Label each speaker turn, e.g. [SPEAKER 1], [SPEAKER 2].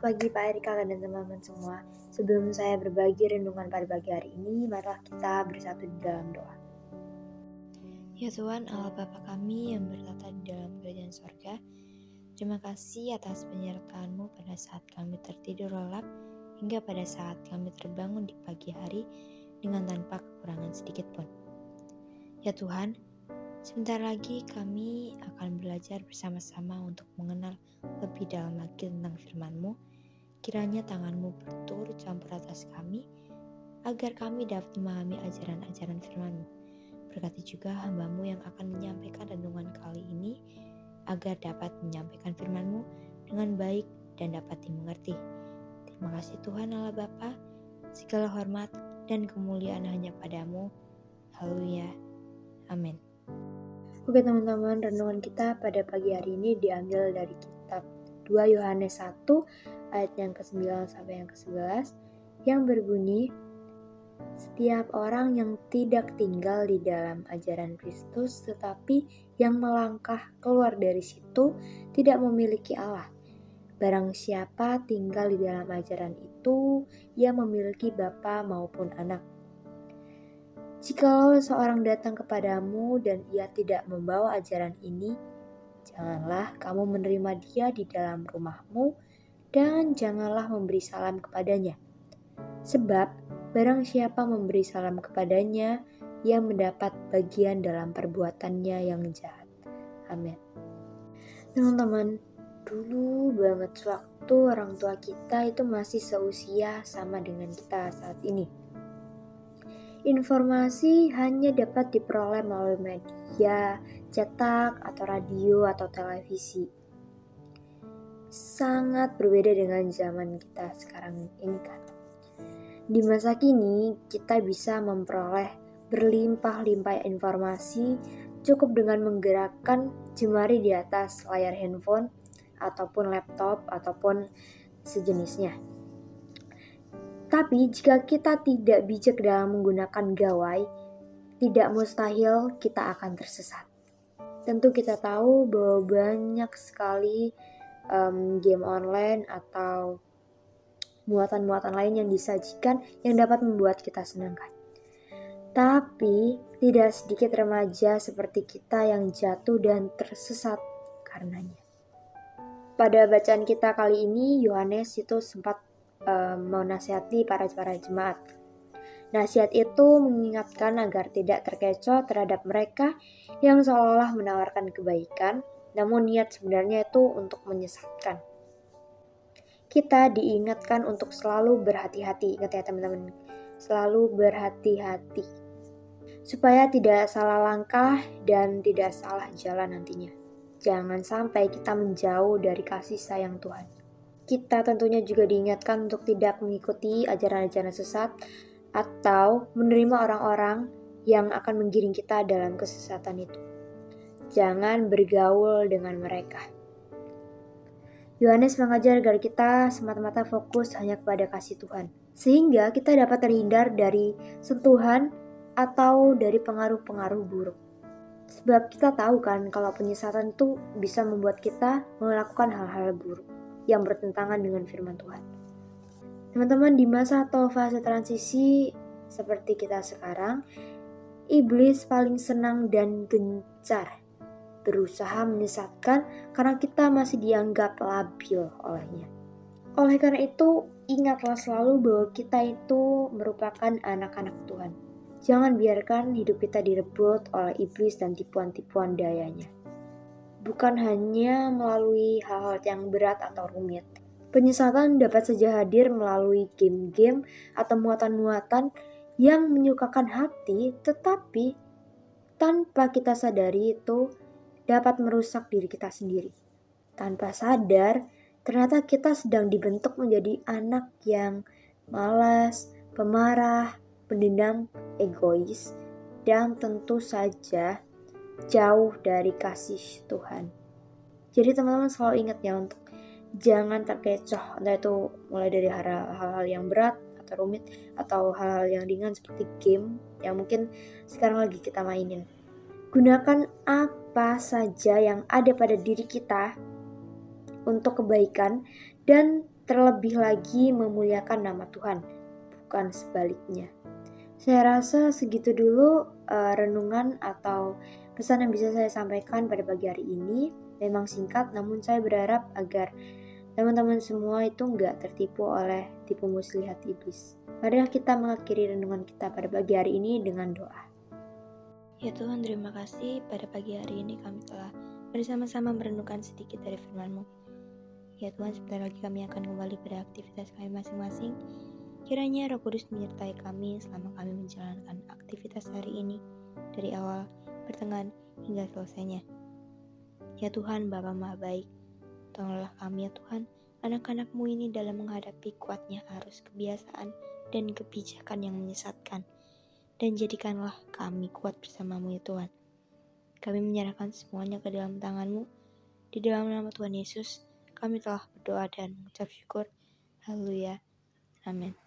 [SPEAKER 1] pagi Pak Erika dan teman-teman semua. Sebelum saya berbagi renungan pada pagi hari ini, marilah kita bersatu di dalam doa. Ya Tuhan Allah Bapa kami yang bertata di dalam kerajaan sorga, terima kasih atas penyertaan-Mu pada saat kami tertidur lelap hingga pada saat kami terbangun di pagi hari dengan tanpa kekurangan sedikit pun. Ya Tuhan, sebentar lagi kami akan belajar bersama-sama untuk mengenal lebih dalam lagi tentang firman-Mu. Kiranya tangan-Mu berturut campur atas kami, agar kami dapat memahami ajaran-ajaran firman-Mu. Berkati juga hamba-Mu yang akan menyampaikan renungan kali ini, agar dapat menyampaikan firman-Mu dengan baik dan dapat dimengerti. Terima kasih Tuhan Allah Bapa, segala hormat dan kemuliaan hanya padamu. Haleluya. Amin. Oke teman-teman, renungan kita pada pagi hari ini diambil dari kitab 2 Yohanes 1 ayat yang ke-9 sampai yang ke-11 yang berbunyi, setiap orang yang tidak tinggal di dalam ajaran Kristus tetapi yang melangkah keluar dari situ tidak memiliki Allah. Barang siapa tinggal di dalam ajaran itu, ia memiliki Bapa maupun Anak. Jikalau seorang datang kepadamu dan ia tidak membawa ajaran ini, janganlah kamu menerima dia di dalam rumahmu dan janganlah memberi salam kepadanya. Sebab barang siapa memberi salam kepadanya, ia mendapat bagian dalam perbuatannya yang jahat. Amin. Teman-teman, dulu banget waktu orang tua kita itu masih seusia sama dengan kita saat ini. Informasi hanya dapat diperoleh melalui media, cetak, atau radio, atau televisi. Sangat berbeda dengan zaman kita sekarang ini kan. Di masa kini, kita bisa memperoleh berlimpah-limpah informasi cukup dengan menggerakkan jemari di atas layar handphone, ataupun laptop, ataupun sejenisnya. Tapi jika kita tidak bijak dalam menggunakan gawai, tidak mustahil kita akan tersesat. Tentu kita tahu bahwa banyak sekali game online atau muatan-muatan lain yang disajikan yang dapat membuat kita senangkan. Tapi tidak sedikit remaja seperti kita yang jatuh dan tersesat karenanya. Pada bacaan kita kali ini, Yohanes itu sempat menasihati para jemaat. Nasihat itu mengingatkan agar tidak terkecoh terhadap mereka yang seolah-olah menawarkan kebaikan, namun niat sebenarnya itu untuk menyesatkan. Kita diingatkan untuk selalu berhati-hati, ingat ya teman-teman, selalu berhati-hati, supaya tidak salah langkah dan tidak salah jalan nantinya. Jangan sampai kita menjauh dari kasih sayang Tuhan. Kita tentunya juga diingatkan untuk tidak mengikuti ajaran-ajaran sesat atau menerima orang-orang yang akan menggiring kita dalam kesesatan itu. Jangan bergaul dengan mereka. Yohanes mengajar agar kita semata-mata fokus hanya kepada kasih Tuhan, sehingga kita dapat terhindar dari sentuhan atau dari pengaruh-pengaruh buruk. Sebab kita tahu kan kalau penyesatan itu bisa membuat kita melakukan hal-hal buruk yang bertentangan dengan firman Tuhan. Teman-teman, di masa atau fase transisi seperti kita sekarang, iblis paling senang dan gencar berusaha menyesatkan karena kita masih dianggap labil olehnya. Oleh karena itu, ingatlah selalu bahwa kita itu merupakan anak-anak Tuhan. Jangan biarkan hidup kita direbut oleh iblis dan tipuan-tipuan dayanya. Bukan hanya melalui hal-hal yang berat atau rumit. Penyesatan dapat saja hadir melalui game-game atau muatan-muatan yang menyukakan hati, tetapi tanpa kita sadari itu dapat merusak diri kita sendiri. Tanpa sadar, ternyata kita sedang dibentuk menjadi anak yang malas, pemarah, pendendam, egois, dan tentu saja jauh dari kasih Tuhan. Jadi teman-teman selalu ingat ya untuk jangan terkecoh, entah itu mulai dari hal-hal yang berat atau rumit atau hal-hal yang ringan seperti game yang mungkin sekarang lagi kita mainin. Gunakan apa saja yang ada pada diri kita untuk kebaikan dan terlebih lagi memuliakan nama Tuhan, bukan sebaliknya. Saya rasa segitu dulu renungan atau pesan yang bisa saya sampaikan pada pagi hari ini. Memang singkat, namun saya berharap agar teman-teman semua itu nggak tertipu oleh tipu muslihat iblis. Mari kita mengakhiri renungan kita pada pagi hari ini dengan doa.
[SPEAKER 2] Ya Tuhan, terima kasih pada pagi hari ini kami telah bersama-sama merenungkan sedikit dari firman-Mu. Ya Tuhan, sebentar lagi kami akan kembali pada aktivitas kami masing-masing. Kiranya Roh Kudus menyertai kami selama kami menjalankan aktivitas hari ini, dari awal, pertengahan, hingga selesainya. Ya Tuhan, Bapa Maha Baik, tolonglah kami ya Tuhan, anak-anak-Mu ini dalam menghadapi kuatnya arus kebiasaan dan kebijakan yang menyesatkan. Dan jadikanlah kami kuat bersama-Mu ya Tuhan. Kami menyerahkan semuanya ke dalam tangan-Mu. Di dalam nama Tuhan Yesus, kami telah berdoa dan mengucap syukur. Haleluya. Amin.